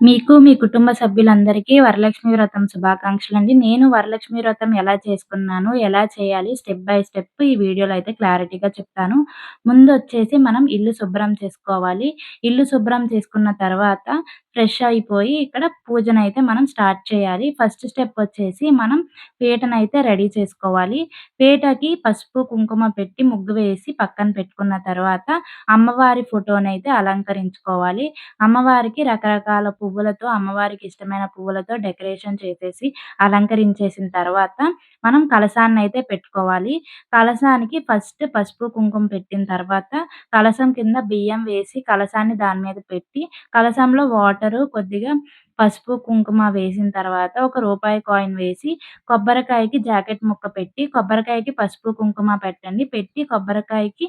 మీకు, మీ కుటుంబ సభ్యులందరికీ వరలక్ష్మి వ్రతం శుభాకాంక్షలండి. నేను వరలక్ష్మి వ్రతం ఎలా చేసుకున్నాను, ఎలా చేయాలి స్టెప్ బై స్టెప్ ఈ వీడియోలో అయితే క్లారిటీగా చెప్తాను. ముందొచ్చేసి మనం ఇల్లు శుభ్రం చేసుకోవాలి. ఇల్లు శుభ్రం చేసుకున్న తర్వాత ఫ్రెష్ అయిపోయి ఇక్కడ పూజనైతే మనం స్టార్ట్ చేయాలి. ఫస్ట్ స్టెప్ వచ్చేసి మనం పీటనైతే రెడీ చేసుకోవాలి. పీటకి పసుపు, కుంకుమ పెట్టి ముగ్గు వేసి పక్కన పెట్టుకున్న తర్వాత అమ్మవారి ఫోటోనైతే అలంకరించుకోవాలి. అమ్మవారికి రకరకాల పువ్వులతో అమ్మవారికి ఇష్టమైన పువ్వులతో డెకరేషన్ చేసేసి, అలంకరించేసిన తర్వాత మనం కలశాన్నయితే పెట్టుకోవాలి. కలశానికి ఫస్ట్ పసుపు, కుంకుమ పెట్టిన తర్వాత కలశం కింద బియ్యం వేసి కలశాన్ని దాని మీద పెట్టి, కలశంలో వాటరు కొద్దిగా పసుపు, కుంకుమ వేసిన తర్వాత ఒక రూపాయి కాయిన్ వేసి, కొబ్బరికాయకి జాకెట్ ముక్క పెట్టి, కొబ్బరికాయకి పసుపు, కుంకుమ పెట్టండి. పెట్టి కొబ్బరికాయకి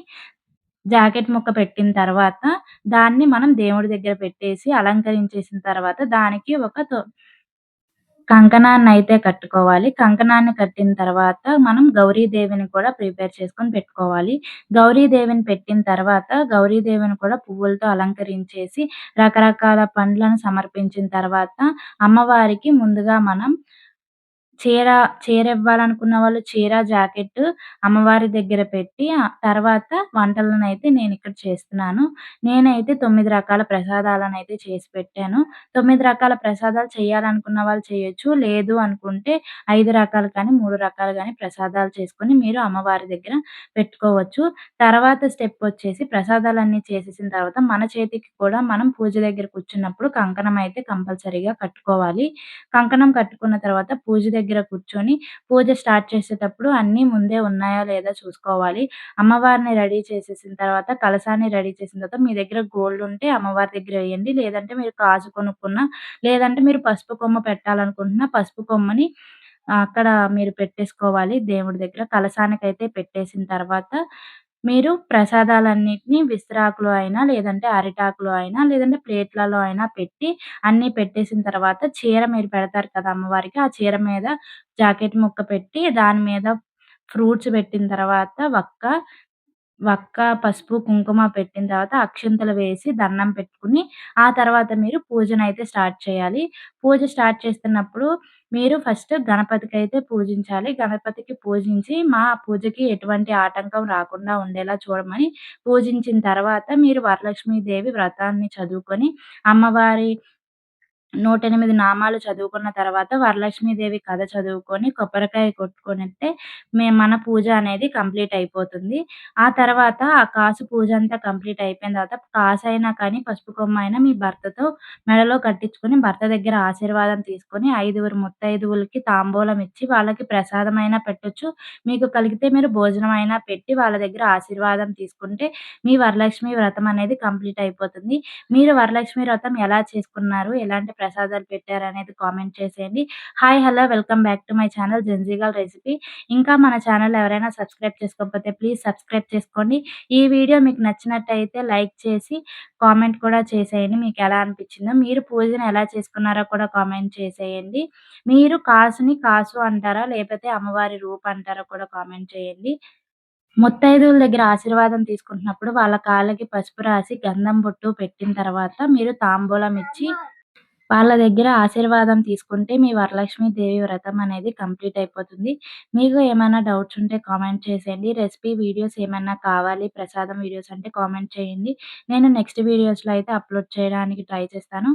జాకెట్ ముక్క పెట్టిన తర్వాత, దాన్ని మనం దేవుడి దగ్గర పెట్టేసి అలంకరించేసిన తర్వాత, దానికి ఒక కంకణాన్నయితే కట్టుకోవాలి. కంకణాన్ని కట్టిన తర్వాత, మనం గౌరీదేవిని కూడా ప్రిపేర్ చేసుకొని పెట్టుకోవాలి. గౌరీదేవిని పెట్టిన తర్వాత, గౌరీదేవిని కూడా పువ్వులతో అలంకరించేసి, రకరకాల పండ్లను సమర్పించిన తర్వాత, అమ్మవారికి ముందుగా మనం చీర చీరివ్వాలనుకున్న వాళ్ళు చీర, జాకెట్టు అమ్మవారి దగ్గర పెట్టి, తర్వాత వంటలనైతే నేనిక్కడ చేస్తున్నాను. నేనైతే 9 రకాల ప్రసాదాలనైతే చేసి పెట్టాను. 9 రకాల ప్రసాదాలు చేయాలనుకున్న వాళ్ళు చేయొచ్చు. లేదు అనుకుంటే 5 రకాలు కానీ, 3 రకాలు గానీ ప్రసాదాలు చేసుకొని మీరు అమ్మవారి దగ్గర పెట్టుకోవచ్చు. తర్వాత స్టెప్ వచ్చేసి ప్రసాదాలన్నీ చేసేసిన తర్వాత మన చేతికి కూడా మనం పూజ దగ్గర కూర్చున్నప్పుడు కంకణం అయితే కంపల్సరీగా కట్టుకోవాలి. కంకణం కట్టుకున్న తర్వాత పూజ దగ్గర కూర్చొని పూజ స్టార్ట్ చేసేటప్పుడు అన్నీ ముందే ఉన్నాయా లేదా చూసుకోవాలి. అమ్మవారిని రెడీ చేసేసిన తర్వాత కలశాన్ని రెడీ చేసిన తర్వాత మీ దగ్గర గోల్డ్ ఉంటే అమ్మవారి దగ్గర ఎయండి. లేదంటే మీరు గాజు కొనుక్కున్నా, లేదంటే మీరు పసుపు కొమ్మ పెట్టాలనుకుంటున్న పసుపు కొమ్మని అక్కడ మీరు పెట్టేసుకోవాలి దేవుడి దగ్గర. కలశానికైతే పెట్టేసిన తర్వాత మీరు ప్రసాదాలన్నిటిని విస్తరాకులో అయినా, లేదంటే అరిటాకులో అయినా, లేదంటే ప్లేట్‌లలో అయినా పెట్టి అన్నీ పెట్టేసిన తర్వాత చీర మీరు పెడతారు కదా అమ్మవారికి, ఆ చీర మీద జాకెట్ ముక్క పెట్టి దాని మీద ఫ్రూట్స్ పెట్టిన తర్వాత వక్క, పసుపు, కుంకుమ పెట్టిన తర్వాత అక్షింతలు వేసి దండం పెట్టుకొని, ఆ తర్వాత మీరు పూజనైతే స్టార్ట్ చేయాలి. పూజ స్టార్ట్ చేస్తున్నప్పుడు మీరు ఫస్ట్ గణపతికైతే పూజించాలి. గణపతికి పూజించి మా పూజకి ఎటువంటి ఆటంకం రాకుండా ఉండేలా చూడమని పూజించిన తర్వాత మీరు వరలక్ష్మీదేవి వ్రతాన్ని చదువుకొని అమ్మవారి 108 నామాలు చదువుకున్న తర్వాత వరలక్ష్మీదేవి కథ చదువుకొని, కొబ్బరికాయ కొట్టుకొనిస్తే మన పూజ అనేది కంప్లీట్ అయిపోతుంది. ఆ తర్వాత ఆ కాసు పూజ అంతా కంప్లీట్ అయిపోయిన తర్వాత కాసైనా కానీ, పసుపు కొమ్మ అయినా మీ భర్తతో మెడలో కట్టించుకొని, భర్త దగ్గర ఆశీర్వాదం తీసుకొని, 5గురు ముత్తైదువులకి తాంబూలం ఇచ్చి, వాళ్ళకి ప్రసాదమైనా పెట్టొచ్చు. మీకు కలిగితే మీరు భోజనం అయినా పెట్టి, వాళ్ళ దగ్గర ఆశీర్వాదం తీసుకుంటే, మీ వరలక్ష్మి వ్రతం అనేది కంప్లీట్ అయిపోతుంది. మీరు వరలక్ష్మి వ్రతం ఎలా చేసుకున్నారు? ఎలాంటి ప్రసాదాలు పెట్టారనేది కామెంట్ చేసేయండి. Hi! Hello! Welcome back to my channel జెన్జీగల్ రెసిపీ. ఇంకా మన ఛానల్ ఎవరైనా సబ్స్క్రైబ్ చేసుకోకపోతే ప్లీజ్ సబ్స్క్రైబ్ చేసుకోండి. ఈ వీడియో మీకు నచ్చినట్టయితే లైక్ చేసి కామెంట్ కూడా చేసేయండి. మీకెలా అనిపించిందో, మీరు పూజను ఎలా చేసుకున్నారో కూడా కామెంట్ చేసేయండి. మీరు కాసుని కాసు అంటారా? లేకపోతే అమ్మవారి రూప్ అంటారా కూడా కామెంట్ చేయండి. ముత్తైదువుల దగ్గర ఆశీర్వాదం తీసుకుంటున్నప్పుడు వాళ్ళ కాళ్ళకి పసుపు రాసి, గంధం బొట్టు పెట్టిన తర్వాత మీరు తాంబూలం ఇచ్చి వాళ్ళ దగ్గర ఆశీర్వాదం తీసుకుంటే మీ వరలక్ష్మి దేవి వ్రతం అనేది కంప్లీట్ అయిపోతుంది. మీకు ఏమైనా డౌట్స్ ఉంటే కామెంట్ చేసేయండి. రెసిపీ వీడియోస్ ఏమన్నా కావాలి, ప్రసాదం వీడియోస్ అంటే కామెంట్ చేయండి. నేను నెక్స్ట్ వీడియోస్‌లో అయితే అప్‌లోడ్ చేయడానికి ట్రై చేస్తాను.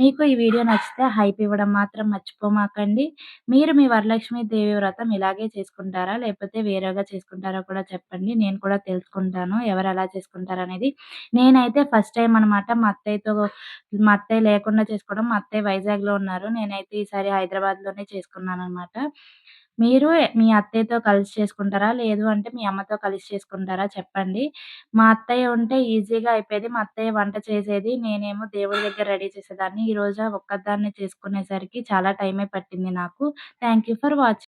మీకు ఈ వీడియో నచ్చితే హైప్ ఇవ్వడం మాత్రం మర్చిపోమాకండి. మీరు మీ వరలక్ష్మి దేవి వ్రతం ఇలాగే చేసుకుంటారా? లేకపోతే వేరేగా చేసుకుంటారా కూడా చెప్పండి. నేను కూడా తెలుసుకుంటాను ఎవరెలా చేసుకుంటారనేది. నేనైతే ఫస్ట్ టైమ్ అనమాట మా అత్తయ్య లేకుండా చేసుకోవడం. మా అత్తయ్య వైజాగ్‌లో ఉన్నారు. నేనైతే ఈసారి హైదరాబాద్‌లోనే చేసుకున్నాననమాట. మీరు మీ అత్తయ్యతో కలిసి చేసుకుంటారా? లేదు అంటే మీ అమ్మతో కలిసి చేసుకుంటారా చెప్పండి. మా అత్తయ్య ఉంటే ఈజీగా అయిపోయేది. మా అత్తయ్య వంట చేసేది. నేనేమో దేవుడి దగ్గర రెడీ చేసేదాన్ని. ఈరోజు ఒక్కదాన్నే చేసుకునేసరికి చాలా టైమే పట్టింది నాకు. Thank you for watching.